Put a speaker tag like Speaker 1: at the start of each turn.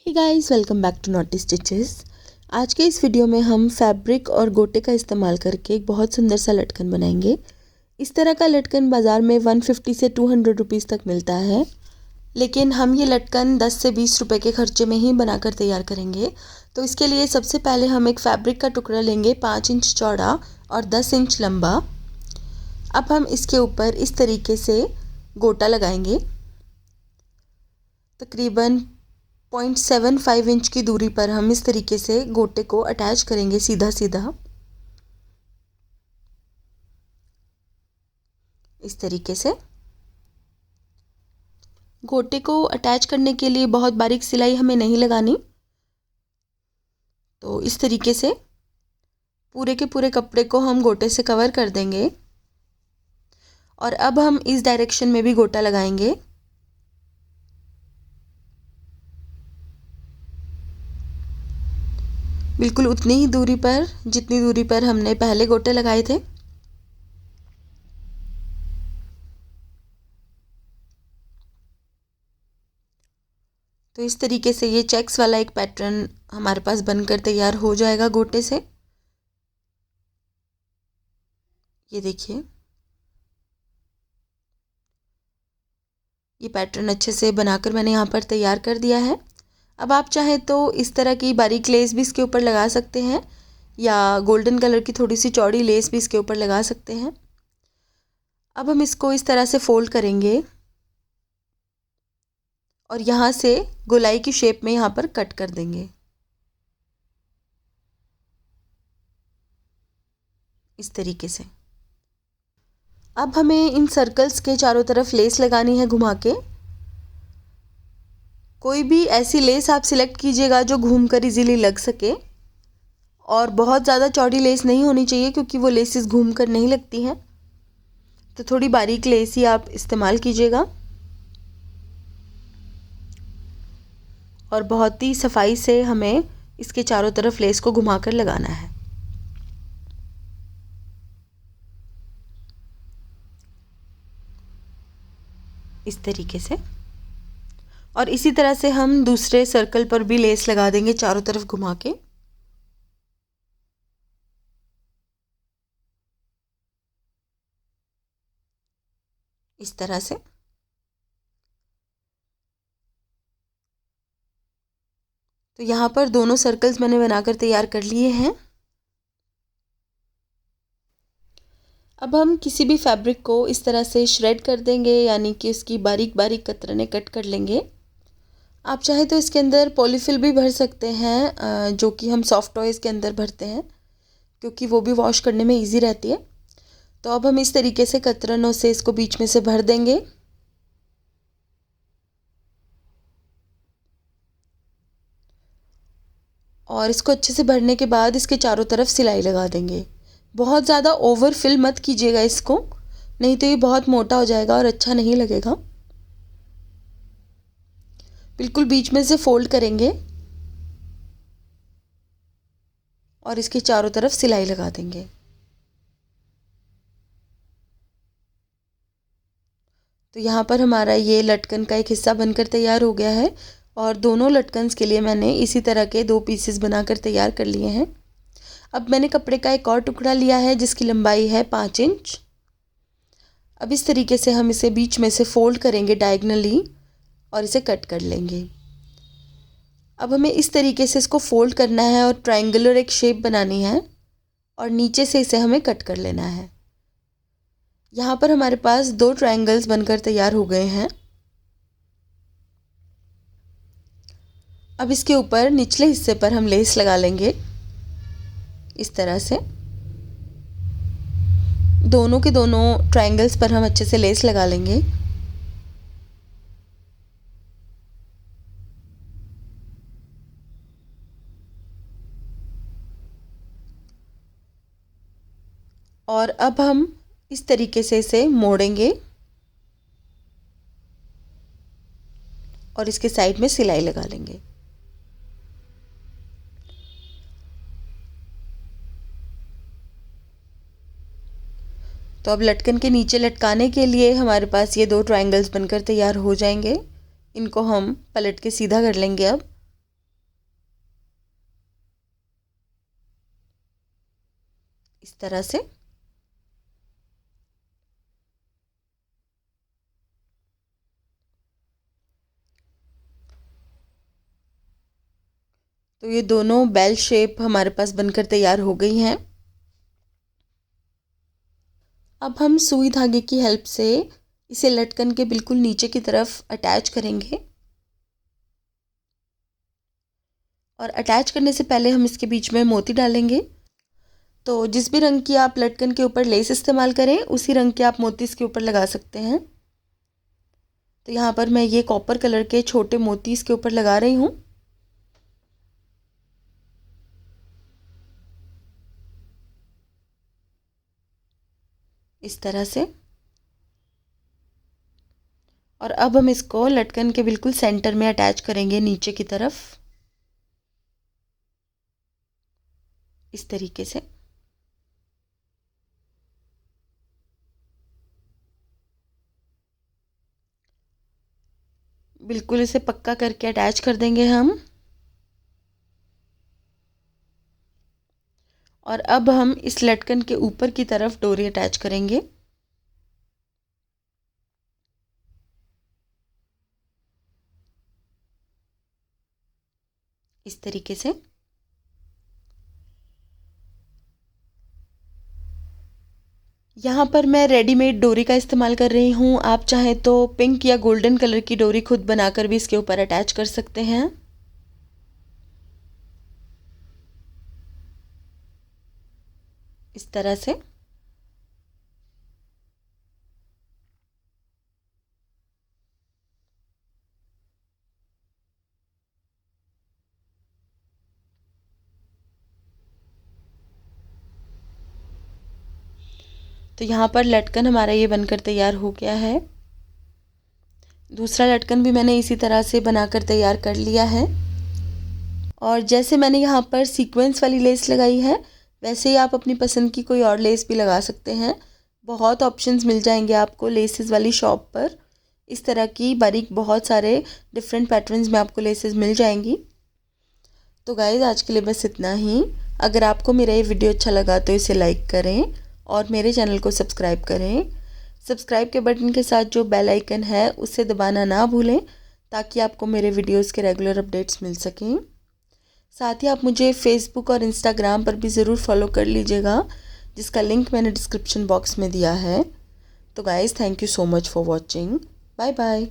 Speaker 1: Hey guys, welcome back to Naughty Stitches. आज के इस वीडियो में हम फैब्रिक और गोटे का इस्तेमाल करके एक बहुत सुंदर सा लटकन बनाएंगे। इस तरह का लटकन बाज़ार में 150 से 200 रुपीज़ तक मिलता है, लेकिन हम ये लटकन 10 से 20 रुपए के खर्चे में ही बनाकर तैयार करेंगे। तो इसके लिए सबसे पहले हम एक फैब्रिक का टुकड़ा लेंगे 5 इंच चौड़ा और 10 इंच लंबा। अब हम इसके ऊपर इस तरीके से गोटा लगाएंगे। तकरीबन 0.75 इंच की दूरी पर हम इस तरीके से गोटे को अटैच करेंगे सीधा सीधा, इस तरीके से। गोटे को अटैच करने के लिए बहुत बारीक सिलाई हमें नहीं लगानी। तो इस तरीके से पूरे के पूरे कपड़े को हम गोटे से कवर कर देंगे। और अब हम इस डायरेक्शन में भी गोटा लगाएंगे। बिल्कुल उतनी ही दूरी पर जितनी दूरी पर हमने पहले गोटे लगाए थे। तो इस तरीके से ये चेक्स वाला एक पैटर्न हमारे पास बनकर तैयार हो जाएगा गोटे से। ये देखिए, ये पैटर्न अच्छे से बनाकर मैंने यहाँ पर तैयार कर दिया है। अब आप चाहें तो इस तरह की बारीक लेस भी इसके ऊपर लगा सकते हैं, या गोल्डन कलर की थोड़ी सी चौड़ी लेस भी इसके ऊपर लगा सकते हैं। अब हम इसको इस तरह से फोल्ड करेंगे और यहाँ से गोलाई की शेप में यहाँ पर कट कर देंगे, इस तरीके से। अब हमें इन सर्कल्स के चारों तरफ लेस लगानी है घुमा के। कोई भी ऐसी लेस आप सिलेक्ट कीजिएगा जो घूमकर इजीली लग सके, और बहुत ज़्यादा चौड़ी लेस नहीं होनी चाहिए क्योंकि वो लेसेस घूमकर नहीं लगती हैं। तो थोड़ी बारीक लेस ही आप इस्तेमाल कीजिएगा और बहुत ही सफाई से हमें इसके चारों तरफ लेस को घुमाकर लगाना है, इस तरीके से। और इसी तरह से हम दूसरे सर्कल पर भी लेस लगा देंगे चारों तरफ घुमा के। इस तरह से। तो यहाँ पर दोनों सर्कल्स मैंने बनाकर तैयार कर लिए हैं। अब हम किसी भी फैब्रिक को इस तरह से श्रेड कर देंगे, यानी कि इसकी बारीक बारीक कतरने कट कर लेंगे। आप चाहे तो इसके अंदर पॉलीफिल भी भर सकते हैं, जो कि हम सॉफ्ट टॉयज़ के अंदर भरते हैं, क्योंकि वो भी वॉश करने में इजी रहती है। तो अब हम इस तरीके से कतरनों से इसको बीच में से भर देंगे। और इसको अच्छे से भरने के बाद इसके चारों तरफ सिलाई लगा देंगे। बहुत ज़्यादा ओवर फिल मत कीजिएगा इसको, नहीं तो ये बहुत मोटा हो जाएगा और अच्छा नहीं लगेगा। बिल्कुल बीच में से फोल्ड करेंगे और इसके चारों तरफ सिलाई लगा देंगे। तो यहाँ पर हमारा ये लटकन का एक हिस्सा बनकर तैयार हो गया है। और दोनों लटकन्स के लिए मैंने इसी तरह के 2 पीसेस बनाकर तैयार कर लिए हैं। अब मैंने कपड़े का एक और टुकड़ा लिया है जिसकी लंबाई है 5 इंच। अब इस तरीके से हम इसे बीच में से फोल्ड करेंगे डायगनली और इसे कट कर लेंगे। अब हमें इस तरीके से इसको फोल्ड करना है और ट्रायंगुलर एक शेप बनानी है, और नीचे से इसे हमें कट कर लेना है। यहाँ पर हमारे पास 2 ट्रायंगल्स बनकर तैयार हो गए हैं। अब इसके ऊपर निचले हिस्से पर हम लेस लगा लेंगे, इस तरह से। दोनों के दोनों ट्रायंगल्स पर हम अच्छे से लेस लगा लेंगे। और अब हम इस तरीके से इसे मोड़ेंगे और इसके साइड में सिलाई लगा लेंगे। तो अब लटकन के नीचे लटकाने के लिए हमारे पास ये 2 ट्रायंगल्स बनकर तैयार हो जाएंगे। इनको हम पलट के सीधा कर लेंगे अब। इस तरह से। तो ये दोनों बेल शेप हमारे पास बनकर तैयार हो गई हैं। अब हम सुई धागे की हेल्प से इसे लटकन के बिल्कुल नीचे की तरफ अटैच करेंगे। और अटैच करने से पहले हम इसके बीच में मोती डालेंगे। तो जिस भी रंग की आप लटकन के ऊपर लेस इस्तेमाल करें उसी रंग के आप मोती इसके ऊपर लगा सकते हैं। तो यहाँ पर मैं ये कॉपर कलर के छोटे मोती इसके ऊपर लगा रही हूँ। इस तरह से। और अब हम इसको लटकन के बिल्कुल सेंटर में अटैच करेंगे नीचे की तरफ, इस तरीके से। बिल्कुल इसे पक्का करके अटैच कर देंगे हम। और अब हम इस लटकन के ऊपर की तरफ डोरी अटैच करेंगे। इस तरीके से। यहाँ पर मैं रेडीमेड डोरी का इस्तेमाल कर रही हूँ। आप चाहें तो पिंक या गोल्डन कलर की डोरी खुद बनाकर भी इसके ऊपर अटैच कर सकते हैं। इस तरह से। तो यहाँ पर लटकन हमारा ये बनकर तैयार हो गया है। दूसरा लटकन भी मैंने इसी तरह से बनाकर तैयार कर लिया है। और जैसे मैंने यहाँ पर सीक्वेंस वाली लेस लगाई है वैसे ही आप अपनी पसंद की कोई और लेस भी लगा सकते हैं। बहुत ऑप्शंस मिल जाएंगे आपको लेसेस वाली शॉप पर। इस तरह की बारीक बहुत सारे डिफरेंट पैटर्न्स में आपको लेसेस मिल जाएंगी। तो गाइस आज के लिए बस इतना ही। अगर आपको मेरा ये वीडियो अच्छा लगा तो इसे लाइक करें और मेरे चैनल को सब्सक्राइब करें। सब्सक्राइब के बटन के साथ जो बेल आइकन है उसे दबाना ना भूलें ताकि आपको मेरे वीडियोस के रेगुलर अपडेट्स मिल सकें। साथ ही आप मुझे फेसबुक और इंस्टाग्राम पर भी ज़रूर फॉलो कर लीजिएगा जिसका लिंक मैंने डिस्क्रिप्शन बॉक्स में दिया है। तो guys thank you so much for watching. Bye bye.